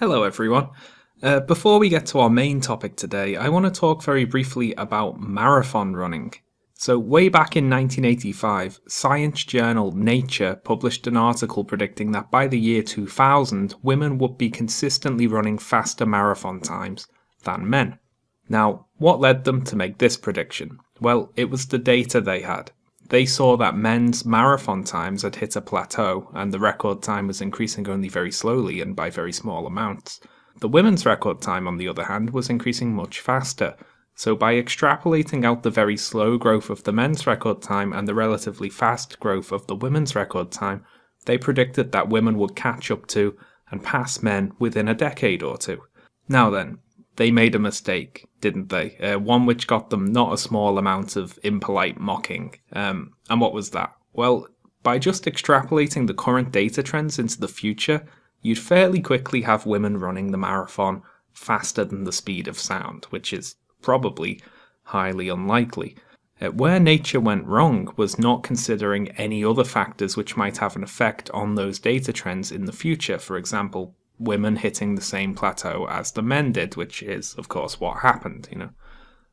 Hello everyone. Before we get to our main topic today, I want to talk very briefly about marathon running. So way back in 1985, science journal Nature published an article predicting that by the year 2000, women would be consistently running faster marathon times than men. Now, what led them to make this prediction? Well, it was the data they had. They saw that men's marathon times had hit a plateau, and the record time was increasing only very slowly and by very small amounts. The women's record time, on the other hand, was increasing much faster. So by extrapolating out the very slow growth of the men's record time and the relatively fast growth of the women's record time, they predicted that women would catch up to and pass men within a decade or two. Now then, they made a mistake, didn't they? One which got them not a small amount of impolite mocking. And what was that? Well, by just extrapolating the current data trends into the future, you'd fairly quickly have women running the marathon faster than the speed of sound, which is probably highly unlikely. Where Nature went wrong was not considering any other factors which might have an effect on those data trends in the future. For example, women hitting the same plateau as the men did, which is, of course, what happened.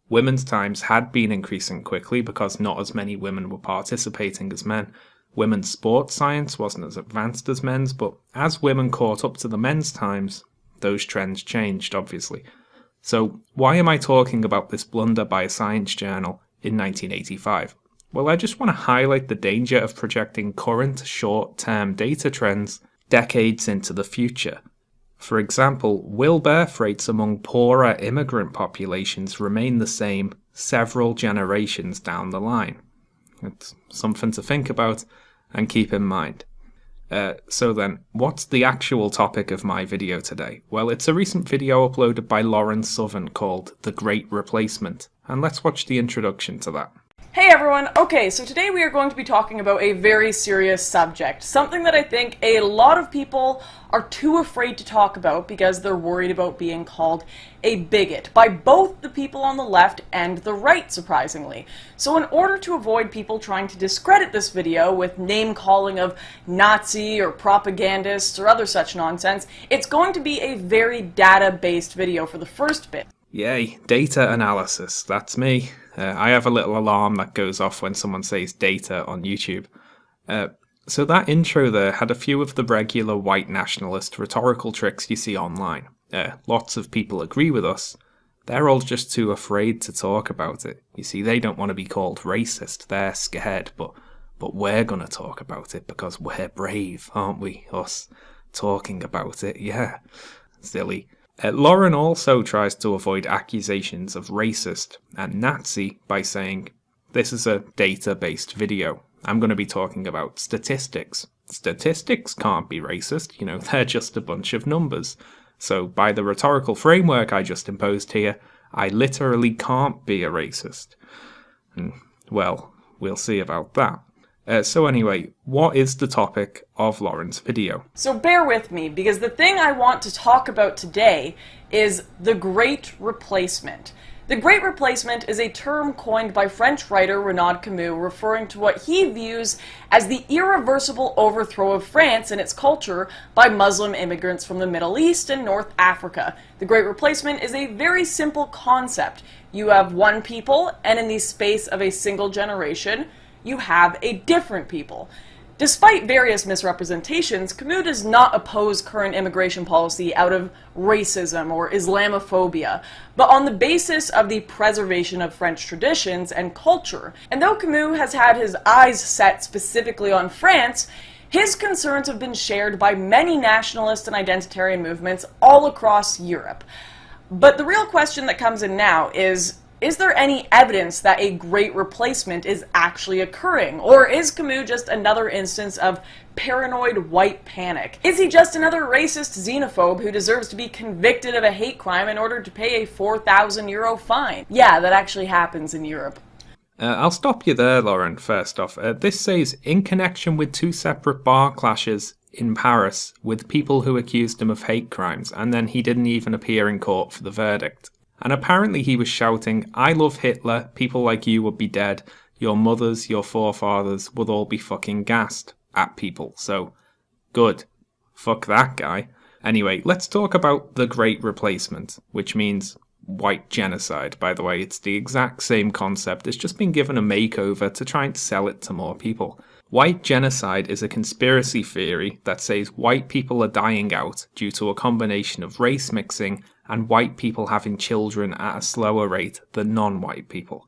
Women's times had been increasing quickly because not as many women were participating as men. Women's sports science wasn't as advanced as men's, but as women caught up to the men's times, those trends changed, obviously. So why am I talking about this blunder by a science journal in 1985? Well, I just want to highlight the danger of projecting current short-term data trends decades into the future. For example, will birth rates among poorer immigrant populations remain the same several generations down the line? It's something to think about and keep in mind. So then, what's the actual topic of my video today? Well, it's a recent video uploaded by Lauren Southern called The Great Replacement, and let's watch the introduction to that. Hey everyone! Okay, so today we are going to be talking about a very serious subject, something that I think a lot of people are too afraid to talk about because they're worried about being called a bigot by both the people on the left and the right, surprisingly. So in order to avoid people trying to discredit this video with name-calling of Nazi or propagandists or other such nonsense, it's going to be a very data-based video for the first bit. Yay, data analysis, that's me. I have a little alarm that goes off when someone says data on YouTube. So that intro there had a few of the regular white nationalist rhetorical tricks you see online. Lots of people agree with us. They're all just too afraid to talk about it. You see, they don't want to be called racist. They're scared, but we're going to talk about it because we're brave, aren't we? Us talking about it, yeah. Silly. Lauren also tries to avoid accusations of racist and Nazi by saying, this is a data-based video. I'm going to be talking about statistics. Statistics can't be racist, they're just a bunch of numbers. So by the rhetorical framework I just imposed here, I literally can't be a racist. Well, we'll see about that. So anyway, what is the topic of Lauren's video? So bear with me, because the thing I want to talk about today is the Great Replacement. The Great Replacement is a term coined by French writer Renaud Camus, referring to what he views as the irreversible overthrow of France and its culture by Muslim immigrants from the Middle East and North Africa. The Great Replacement is a very simple concept. You have one people, and in the space of a single generation, you have a different people. Despite various misrepresentations, Camus does not oppose current immigration policy out of racism or Islamophobia, but on the basis of the preservation of French traditions and culture. And though Camus has had his eyes set specifically on France, his concerns have been shared by many nationalist and identitarian movements all across Europe. But the real question that comes in now is there any evidence that a great replacement is actually occurring? Or is Camus just another instance of paranoid white panic? Is he just another racist xenophobe who deserves to be convicted of a hate crime in order to pay a €4,000 fine? Yeah, that actually happens in Europe. I'll stop you there, Lauren, first off. This says, in connection with two separate bar clashes in Paris with people who accused him of hate crimes, and then he didn't even appear in court for the verdict. And apparently he was shouting, I love Hitler, people like you would be dead, your mothers, your forefathers would all be fucking gassed at people. So, good. Fuck that guy. Anyway, let's talk about the Great Replacement, which means white genocide. By the way, it's the exact same concept. It's just been given a makeover to try and sell it to more people. White genocide is a conspiracy theory that says white people are dying out due to a combination of race mixing and white people having children at a slower rate than non-white people.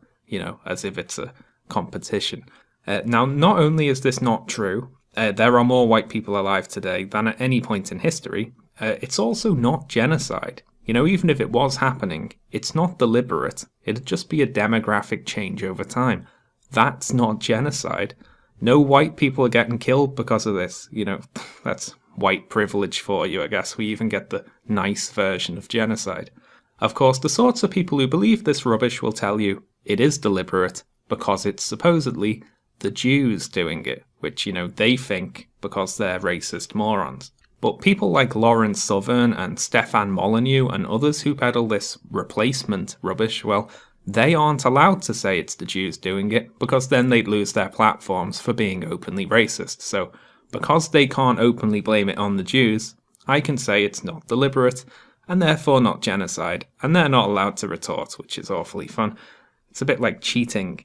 As if it's a competition. Now, not only is this not true, there are more white people alive today than at any point in history, it's also not genocide. Even if it was happening, it's not deliberate. It'd just be a demographic change over time. That's not genocide. No white people are getting killed because of this. That's white privilege for you, I guess. We even get the nice version of genocide. Of course, the sorts of people who believe this rubbish will tell you it is deliberate because it's supposedly the Jews doing it, which, they think because they're racist morons. But people like Lauren Southern and Stefan Molyneux and others who peddle this replacement rubbish, well, they aren't allowed to say it's the Jews doing it because then they'd lose their platforms for being openly racist. So, because they can't openly blame it on the Jews, I can say it's not deliberate and therefore not genocide, and they're not allowed to retort, which is awfully fun. It's a bit like cheating.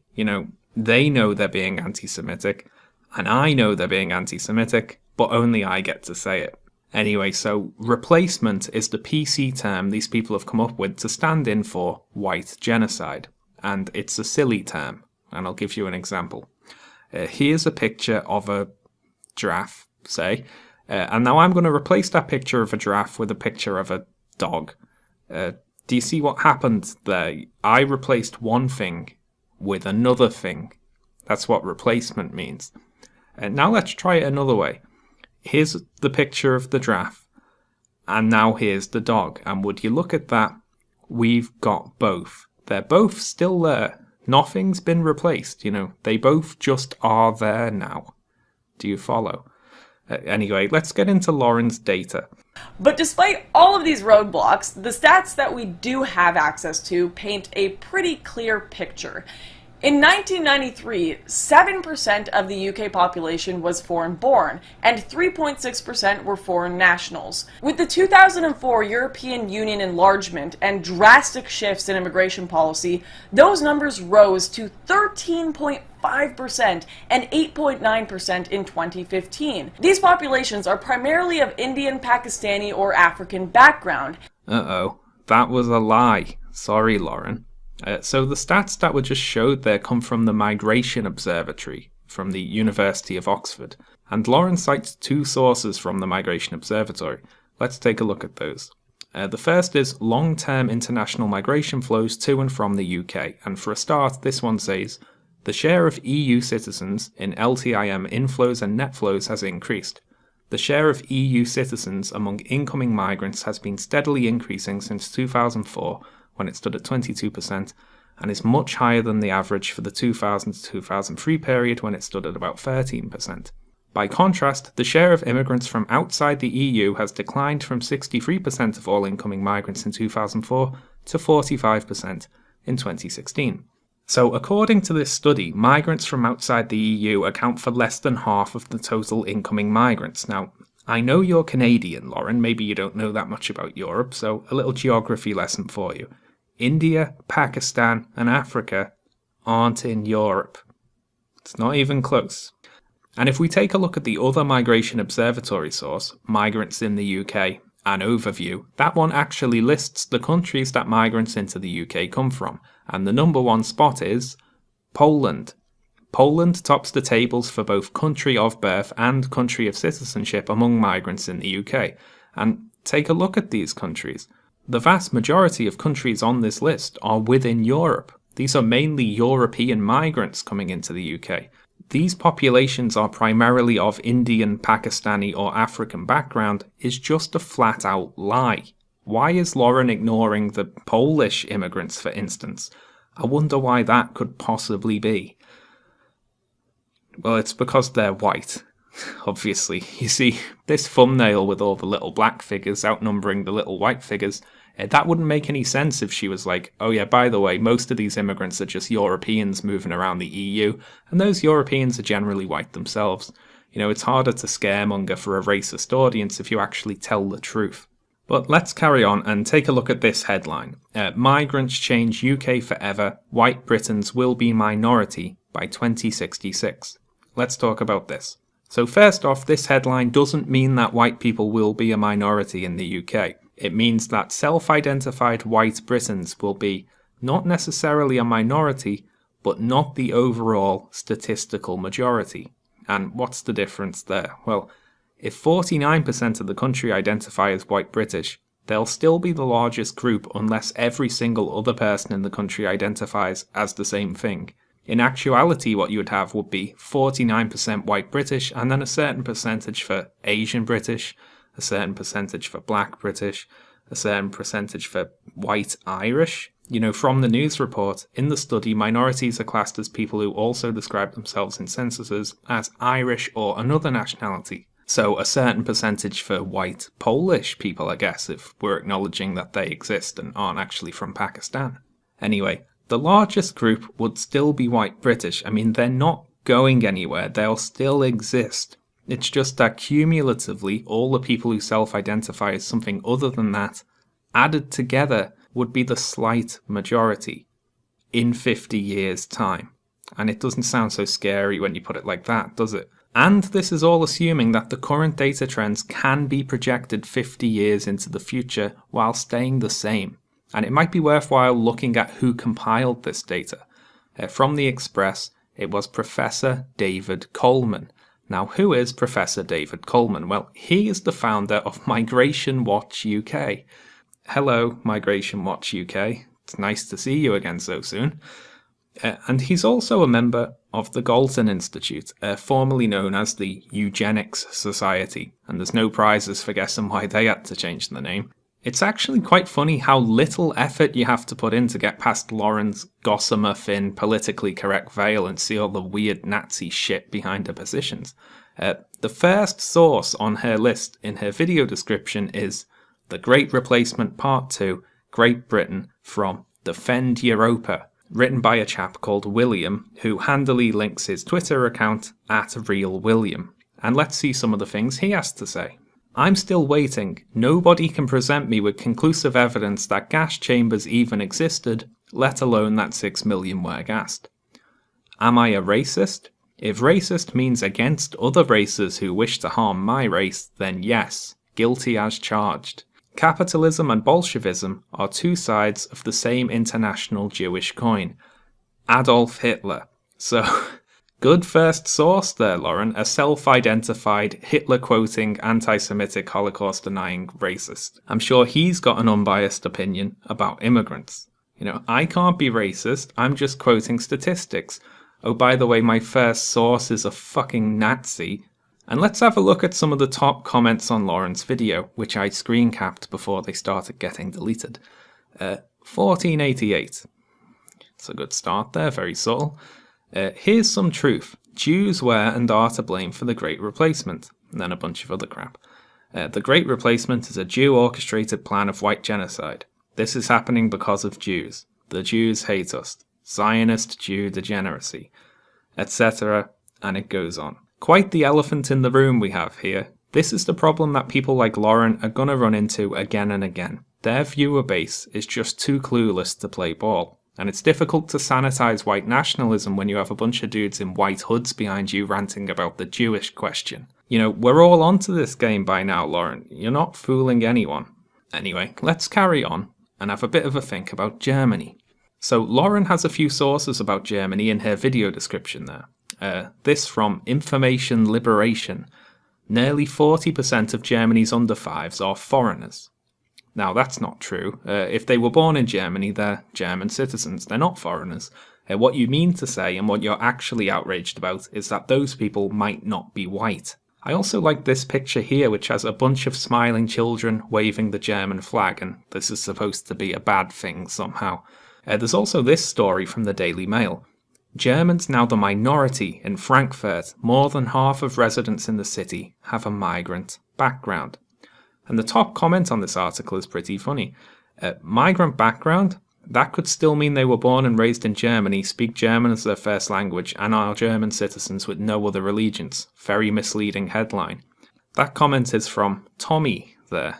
They know they're being anti-Semitic, and I know they're being anti-Semitic, but only I get to say it. Anyway, so replacement is the PC term these people have come up with to stand in for white genocide. And it's a silly term, and I'll give you an example. Here's a picture of a giraffe, say, and now I'm going to replace that picture of a giraffe with a picture of a dog. Do you see what happened there? I replaced one thing with another thing. That's what replacement means. Now let's try it another way. Here's the picture of the giraffe, and now here's the dog. And would you look at that? We've got both. They're both still there. Nothing's been replaced, They both just are there now. Do you follow? Anyway, let's get into Lauren's data. But despite all of these roadblocks, the stats that we do have access to paint a pretty clear picture. In 1993, 7% of the UK population was foreign-born, and 3.6% were foreign nationals. With the 2004 European Union enlargement and drastic shifts in immigration policy, those numbers rose to 13.5% and 8.9% in 2015. These populations are primarily of Indian, Pakistani, or African background. Uh-oh, that was a lie. Sorry, Lauren. So the stats that were just showed there come from the Migration Observatory from the University of Oxford. And Lauren cites two sources from the Migration Observatory. Let's take a look at those. The first is long-term international migration flows to and from the UK. And for a start, this one says, the share of EU citizens in LTIM inflows and net flows has increased. The share of EU citizens among incoming migrants has been steadily increasing since 2004, when it stood at 22%, and is much higher than the average for the 2000 to 2003 period when it stood at about 13%. By contrast, the share of immigrants from outside the EU has declined from 63% of all incoming migrants in 2004 to 45% in 2016. So according to this study, migrants from outside the EU account for less than half of the total incoming migrants. Now, I know you're Canadian, Lauren, maybe you don't know that much about Europe, so a little geography lesson for you. India, Pakistan, and Africa aren't in Europe. It's not even close. And if we take a look at the other Migration Observatory source, Migrants in the UK, an overview, that one actually lists the countries that migrants into the UK come from, and the number one spot is Poland. Poland tops the tables for both country of birth and country of citizenship among migrants in the UK. And take a look at these countries. The vast majority of countries on this list are within Europe. These are mainly European migrants coming into the UK. These populations are primarily of Indian, Pakistani or African background is just a flat-out lie. Why is Lauren ignoring the Polish immigrants, for instance? I wonder why that could possibly be. Well, it's because they're white. Obviously. You see, this thumbnail with all the little black figures outnumbering the little white figures, that wouldn't make any sense if she was like, oh yeah, by the way, most of these immigrants are just Europeans moving around the EU, and those Europeans are generally white themselves. It's harder to scaremonger for a racist audience if you actually tell the truth. But let's carry on and take a look at this headline. Migrants change UK forever. White Britons will be minority by 2066. Let's talk about this. So first off, this headline doesn't mean that white people will be a minority in the UK. It means that self-identified white Britons will be not necessarily a minority, but not the overall statistical majority. And what's the difference there? Well, if 49% of the country identify as white British, they'll still be the largest group unless every single other person in the country identifies as the same thing. In actuality, what you would have would be 49% white British and then a certain percentage for Asian British, a certain percentage for black British, a certain percentage for white Irish. From the news report, in the study, minorities are classed as people who also describe themselves in censuses as Irish or another nationality. So a certain percentage for white Polish people, I guess, if we're acknowledging that they exist and aren't actually from Pakistan. Anyway, the largest group would still be white British. I mean, they're not going anywhere. They'll still exist. It's just that cumulatively, all the people who self-identify as something other than that, added together, would be the slight majority in 50 years' time. And it doesn't sound so scary when you put it like that, does it? And this is all assuming that the current data trends can be projected 50 years into the future while staying the same. And it might be worthwhile looking at who compiled this data. From the Express, it was Professor David Coleman. Now, who is Professor David Coleman? Well, he is the founder of Migration Watch UK. Hello, Migration Watch UK. It's nice to see you again so soon. And he's also a member of the Galton Institute, formerly known as the Eugenics Society, and there's no prizes for guessing why they had to change the name. It's actually quite funny how little effort you have to put in to get past Lauren's gossamer thin, politically correct veil and see all the weird Nazi shit behind her positions. The first source on her list in her video description is The Great Replacement Part 2, Great Britain, from Defend Europa, written by a chap called William, who handily links his Twitter account @RealWilliam. And let's see some of the things he has to say. I'm still waiting. Nobody can present me with conclusive evidence that gas chambers even existed, let alone that 6 million were gassed. Am I a racist? If racist means against other races who wish to harm my race, then yes, guilty as charged. Capitalism and Bolshevism are two sides of the same international Jewish coin. Adolf Hitler. So, good first source there, Lauren, a self-identified, Hitler-quoting, anti-Semitic, Holocaust-denying racist. I'm sure he's got an unbiased opinion about immigrants. I can't be racist, I'm just quoting statistics. Oh, by the way, my first source is a fucking Nazi. And let's have a look at some of the top comments on Lauren's video, which I screen capped before they started getting deleted. 1488. It's a good start there, very subtle. Here's some truth. Jews were and are to blame for the Great Replacement. And then a bunch of other crap. The Great Replacement is a Jew-orchestrated plan of white genocide. This is happening because of Jews. The Jews hate us. Zionist Jew degeneracy. Etc. And it goes on. Quite the elephant in the room we have here. This is the problem that people like Lauren are going to run into again and again. Their viewer base is just too clueless to play ball. And it's difficult to sanitize white nationalism when you have a bunch of dudes in white hoods behind you ranting about the Jewish question. We're all onto this game by now, Lauren. You're not fooling anyone. Anyway, let's carry on and have a bit of a think about Germany. So Lauren has a few sources about Germany in her video description there. This from Information Liberation. Nearly 40% of Germany's under 5s are foreigners. Now, that's not true. If they were born in Germany, they're German citizens. They're not foreigners. What you mean to say, and what you're actually outraged about, is that those people might not be white. I also like this picture here, which has a bunch of smiling children waving the German flag, and this is supposed to be a bad thing somehow. There's also this story from the Daily Mail. Germans now the minority in Frankfurt. More than half of residents in the city have a migrant background. And the top comment on this article is pretty funny. Migrant background? That could still mean they were born and raised in Germany, speak German as their first language, and are German citizens with no other allegiance. Very misleading headline. That comment is from Tommy there,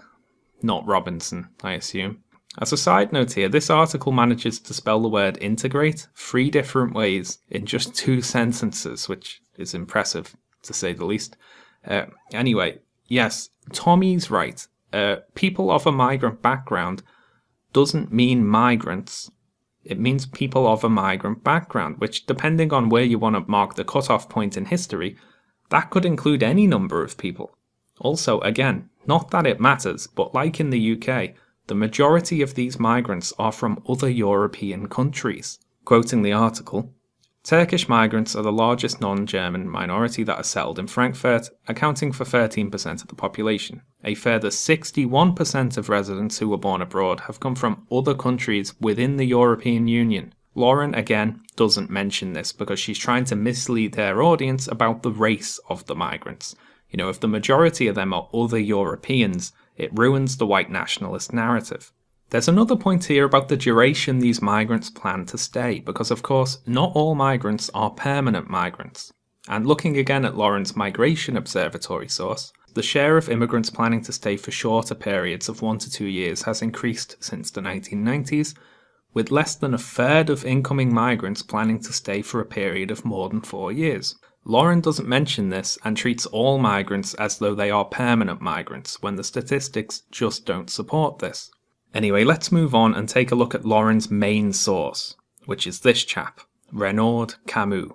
not Robinson, I assume. As a side note here, this article manages to spell the word integrate 3 different ways in just 2 sentences, which is impressive, to say the least. Anyway, yes, Tommy's right. People of a migrant background doesn't mean migrants. It means people of a migrant background, which, depending on where you want to mark the cutoff point in history, that could include any number of people. Also, again, not that it matters, but like in the UK, the majority of these migrants are from other European countries. Quoting the article, Turkish migrants are the largest non-German minority that are settled in Frankfurt, accounting for 13% of the population. A further 61% of residents who were born abroad have come from other countries within the European Union. Lauren, again, doesn't mention this because she's trying to mislead their audience about the race of the migrants. You know, if the majority of them are other Europeans, it ruins the white nationalist narrative. There's another point here about the duration these migrants plan to stay, because of course, not all migrants are permanent migrants. And looking again at Lauren's Migration Observatory source, the share of immigrants planning to stay for shorter periods of 1 to 2 years has increased since the 1990s, with less than a third of incoming migrants planning to stay for a period of more than 4 years. Lauren doesn't mention this and treats all migrants as though they are permanent migrants, when the statistics just don't support this. Anyway, let's move on and take a look at Lauren's main source, which is this chap, Renaud Camus. I'm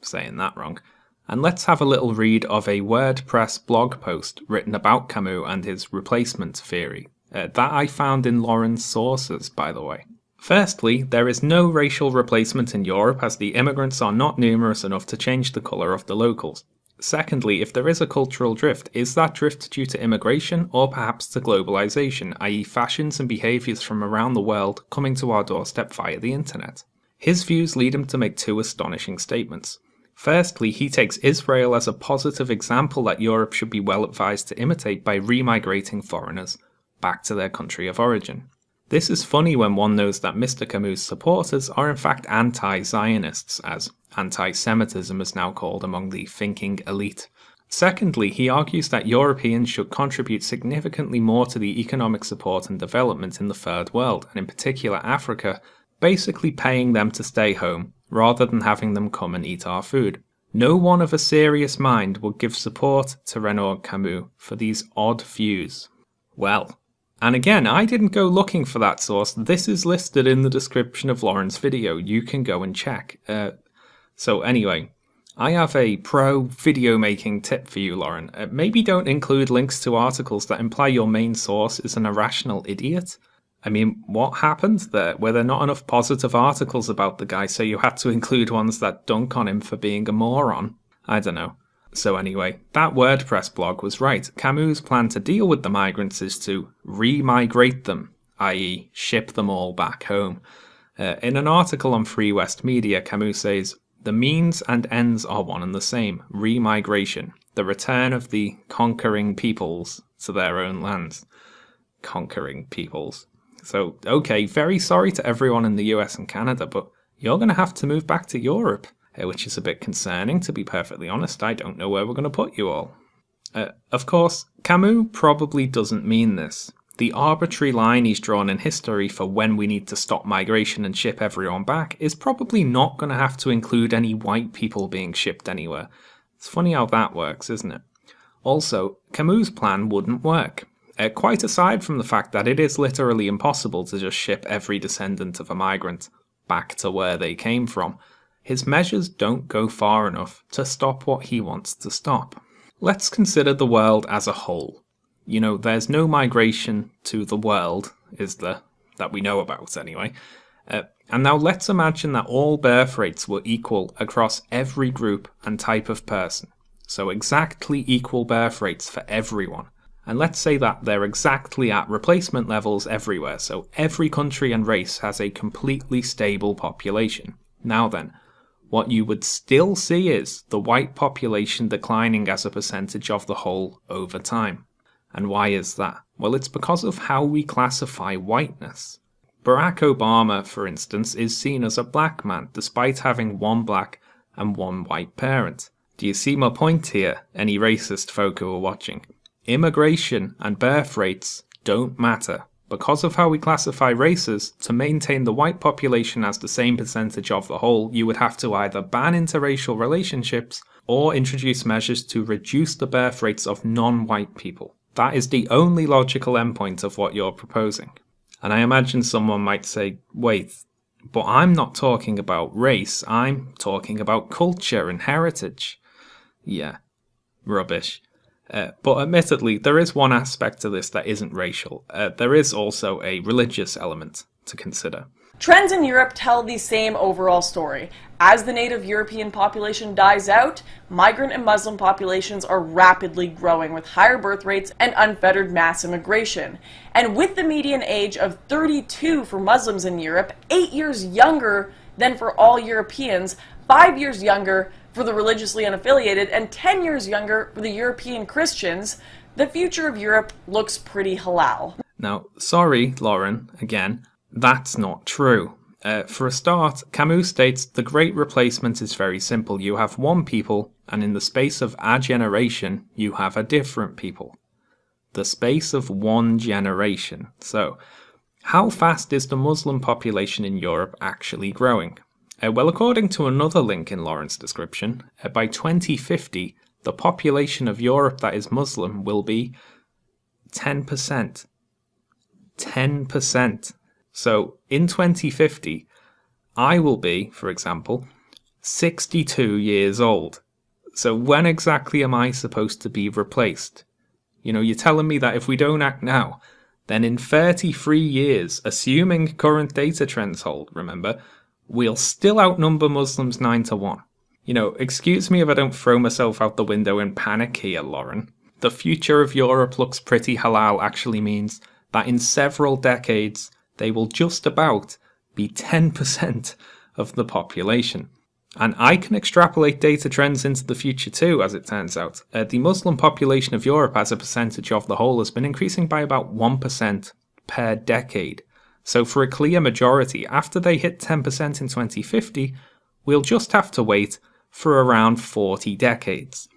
saying that wrong. And let's have a little read of a WordPress blog post written about Camus and his replacement theory. That I found in Lauren's sources, by the way. Firstly, there is no racial replacement in Europe as the immigrants are not numerous enough to change the colour of the locals. Secondly, if there is a cultural drift, is that drift due to immigration or perhaps to globalization, i.e. fashions and behaviours from around the world coming to our doorstep via the internet? His views lead him to make 2 astonishing statements. Firstly, he takes Israel as a positive example that Europe should be well advised to imitate by remigrating foreigners back to their country of origin. This is funny when one knows that Mr. Camus' supporters are in fact anti-Zionists, as anti-Semitism is now called among the thinking elite. Secondly, he argues that Europeans should contribute significantly more to the economic support and development in the Third World, and in particular Africa, basically paying them to stay home, rather than having them come and eat our food. No one of a serious mind would give support to Renaud Camus for these odd views. Well, and again, I didn't go looking for that source. This is listed in the description of Lauren's video. You can go and check. So anyway, I have a pro video making tip for you, Lauren. Maybe don't include links to articles that imply your main source is an irrational idiot. I mean, what happened there? Were there not enough positive articles about the guy, so you had to include ones that dunk on him for being a moron? I don't know. So anyway, that WordPress blog was right. Camus' plan to deal with the migrants is to re-migrate them, i.e. ship them all back home. In an article on Free West Media, Camus says, the means and ends are one and the same, re-migration, the return of the conquering peoples to their own lands. Conquering peoples. So, okay, very sorry to everyone in the US and Canada, but you're going to have to move back to Europe. Which is a bit concerning, to be perfectly honest. I don't know where we're going to put you all. Of course, Camus probably doesn't mean this. The arbitrary line he's drawn in history for when we need to stop migration and ship everyone back is probably not going to have to include any white people being shipped anywhere. It's funny how that works, isn't it? Also, Camus' plan wouldn't work. Quite aside from the fact that it is literally impossible to just ship every descendant of a migrant back to where they came from, his measures don't go far enough to stop what he wants to stop. Let's consider the world as a whole. You know, there's no migration to the world, is there? That we know about, anyway. And now let's imagine that all birth rates were equal across every group and type of person. So exactly equal birth rates for everyone. And let's say that they're exactly at replacement levels everywhere, so every country and race has a completely stable population. Now then, what you would still see is the white population declining as a percentage of the whole over time. And why is that? Well, it's because of how we classify whiteness. Barack Obama, for instance, is seen as a black man, despite having one black and one white parent. Do you see my point here, any racist folk who are watching? Immigration and birth rates don't matter. Because of how we classify races, to maintain the white population as the same percentage of the whole, you would have to either ban interracial relationships or introduce measures to reduce the birth rates of non-white people. That is the only logical endpoint of what you're proposing. And I imagine someone might say, wait, but I'm not talking about race, I'm talking about culture and heritage. Yeah, rubbish. But admittedly, there is one aspect to this that isn't racial. There is also a religious element to consider. Trends in Europe tell the same overall story. As the native European population dies out, migrant and Muslim populations are rapidly growing with higher birth rates and unfettered mass immigration. And with the median age of 32 for Muslims in Europe, 8 years younger than for all Europeans, 5 years younger for the religiously unaffiliated, and 10 years younger for the European Christians, the future of Europe looks pretty halal. Now, sorry, Lauren, again, that's not true. For a start, Camus states the Great Replacement is very simple. You have one people, and in the space of a generation, you have a different people. The space of one generation. So, how fast is the Muslim population in Europe actually growing? Well, according to another link in Lauren's description, by 2050, the population of Europe that is Muslim will be 10%. 10%. So, in 2050, I will be, for example, 62 years old. So when exactly am I supposed to be replaced? You know, you're telling me that if we don't act now, then in 33 years, assuming current data trends hold, remember, we'll still outnumber Muslims 9-1. You know, excuse me if I don't throw myself out the window in panic here, Lauren. The future of Europe looks pretty halal actually means that in several decades, they will just about be 10% of the population. And I can extrapolate data trends into the future too, as it turns out. The Muslim population of Europe as a percentage of the whole has been increasing by about 1% per decade. So for a clear majority, after they hit 10% in 2050, we'll just have to wait for around 40 decades,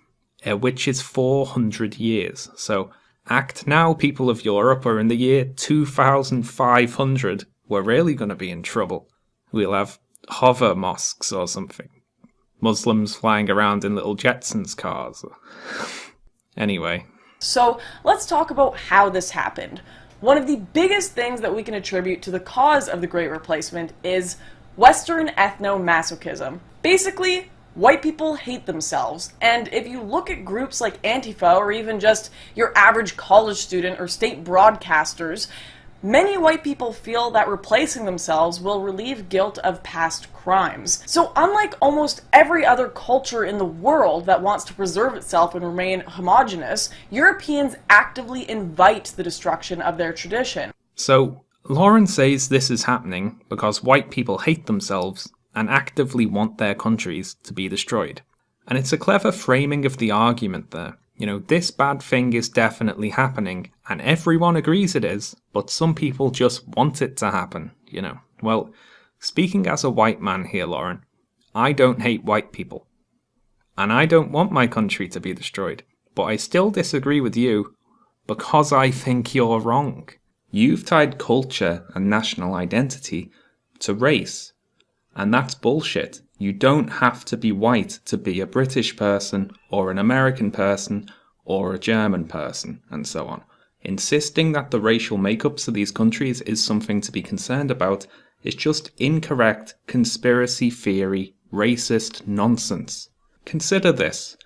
which is 400 years. So act now, people of Europe, or in the year 2500, we're really going to be in trouble. We'll have hover mosques or something. Muslims flying around in little Jetsons cars. Anyway. So let's talk about how this happened. One of the biggest things that we can attribute to the cause of the Great Replacement is Western ethno-masochism. Basically, white people hate themselves, and if you look at groups like Antifa or even just your average college student or state broadcasters, many white people feel that replacing themselves will relieve guilt of past crimes. So unlike almost every other culture in the world that wants to preserve itself and remain homogenous, Europeans actively invite the destruction of their tradition. So, Lauren says this is happening because white people hate themselves and actively want their countries to be destroyed. And it's a clever framing of the argument there. You know, this bad thing is definitely happening, and everyone agrees it is, but some people just want it to happen, you know. Well, speaking as a white man here, Lauren, I don't hate white people. And I don't want my country to be destroyed, but I still disagree with you because I think you're wrong. You've tied culture and national identity to race, and that's bullshit. You don't have to be white to be a British person, or an American person, or a German person, and so on. Insisting that the racial makeups of these countries is something to be concerned about is just incorrect conspiracy theory, racist nonsense. Consider this.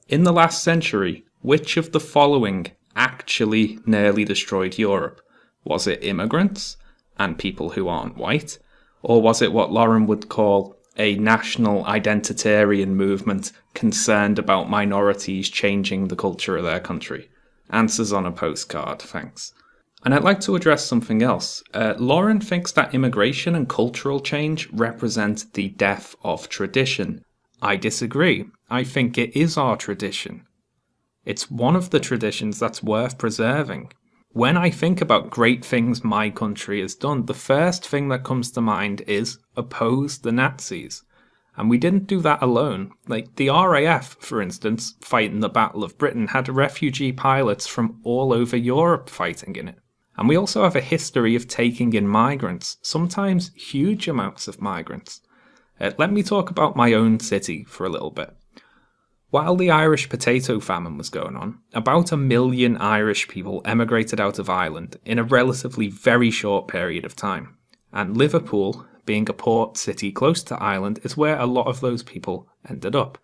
In the last century, which of the following actually nearly destroyed Europe? Was it immigrants and people who aren't white? Or was it what Lauren would call a national identitarian movement concerned about minorities changing the culture of their country? Answers on a postcard, thanks. And I'd like to address something else. Lauren thinks that immigration and cultural change represent the death of tradition. I disagree. I think it is our tradition. It's one of the traditions that's worth preserving. When I think about great things my country has done, the first thing that comes to mind is oppose the Nazis. And we didn't do that alone. Like the RAF, for instance, fighting the Battle of Britain, had refugee pilots from all over Europe fighting in it. And we also have a history of taking in migrants, sometimes huge amounts of migrants. Let me talk about my own city for a little bit. While the Irish potato famine was going on, about 1 million Irish people emigrated out of Ireland in a relatively very short period of time. And Liverpool, being a port city close to Ireland, is where a lot of those people ended up.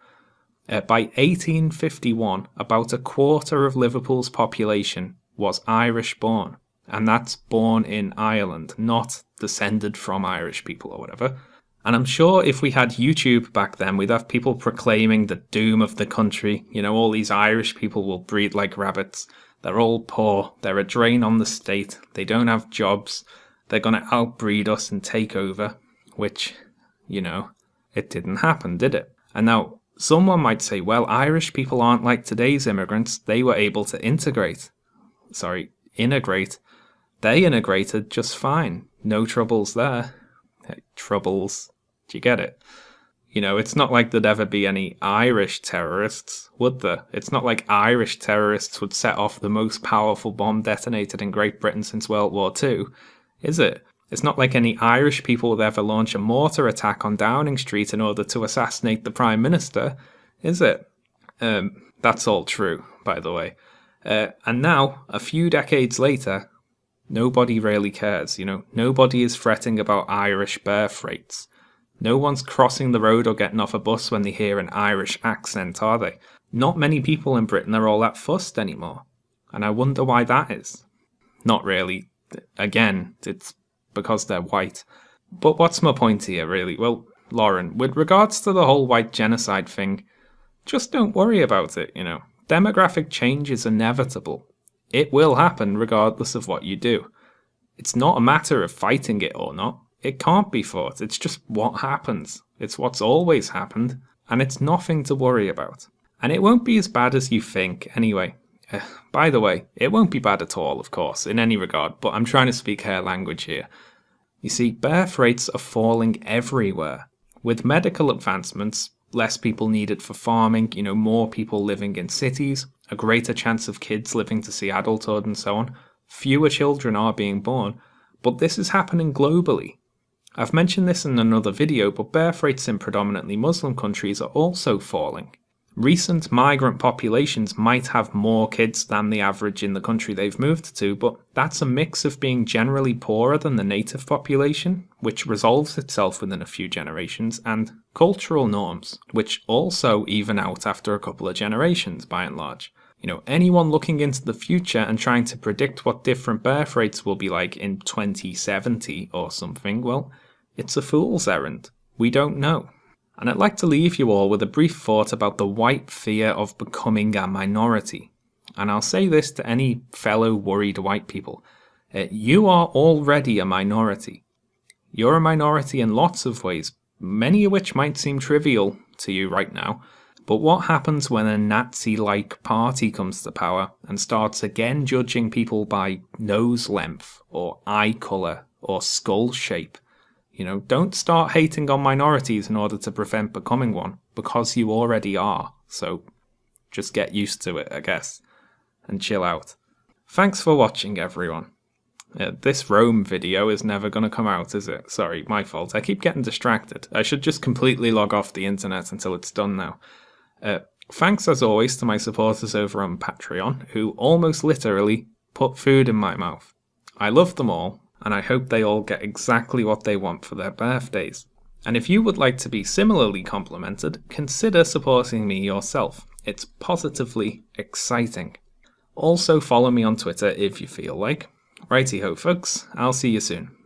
By 1851, about a quarter of Liverpool's population was Irish born. And that's born in Ireland, not descended from Irish people or whatever. And I'm sure if we had YouTube back then, we'd have people proclaiming the doom of the country. You know, all these Irish people will breed like rabbits. They're all poor. They're a drain on the state. They don't have jobs. They're going to outbreed us and take over. Which, you know, it didn't happen, did it? And now, someone might say, well, Irish people aren't like today's immigrants. They were able to integrate. They integrated just fine. No troubles there. Troubles. Do you get it? You know, it's not like there'd ever be any Irish terrorists, would there? It's not like Irish terrorists would set off the most powerful bomb detonated in Great Britain since World War II, is it? It's not like any Irish people would ever launch a mortar attack on Downing Street in order to assassinate the Prime Minister, is it? That's all true, by the way. And now, a few decades later, nobody really cares, you know. Nobody is fretting about Irish birth rates. No one's crossing the road or getting off a bus when they hear an Irish accent, are they? Not many people in Britain are all that fussed anymore. And I wonder why that is. Not really. Again, it's because they're white. But what's my point here, really? Well, Lauren, with regards to the whole white genocide thing, just don't worry about it, you know. Demographic change is inevitable. It will happen regardless of what you do. It's not a matter of fighting it or not. It can't be fought. It's just what happens. It's what's always happened, and it's nothing to worry about. And it won't be as bad as you think, anyway. By the way, it won't be bad at all, of course, in any regard, but I'm trying to speak her language here. You see, birth rates are falling everywhere. With medical advancements, less people needed for farming, you know, more people living in cities, a greater chance of kids living to see adulthood and so on. Fewer children are being born, but this is happening globally. I've mentioned this in another video, but birth rates in predominantly Muslim countries are also falling. Recent migrant populations might have more kids than the average in the country they've moved to, but that's a mix of being generally poorer than the native population, which resolves itself within a few generations, and cultural norms, which also even out after a couple of generations by and large. You know, anyone looking into the future and trying to predict what different birth rates will be like in 2070 or something, well, it's a fool's errand. We don't know. And I'd like to leave you all with a brief thought about the white fear of becoming a minority. And I'll say this to any fellow worried white people. You are already a minority. You're a minority in lots of ways, many of which might seem trivial to you right now. But what happens when a Nazi-like party comes to power and starts again judging people by nose length, or eye colour, or skull shape? You know, don't start hating on minorities in order to prevent becoming one, because you already are. So just get used to it, I guess, and chill out. Thanks for watching, everyone. This Rome video is never going to come out, is it? Sorry, my fault. I keep getting distracted. I should just completely log off the internet until it's done now. Thanks as always to my supporters over on Patreon, who almost literally put food in my mouth. I love them all, and I hope they all get exactly what they want for their birthdays. And if you would like to be similarly complimented, consider supporting me yourself. It's positively exciting. Also follow me on Twitter if you feel like. Righty ho folks, I'll see you soon.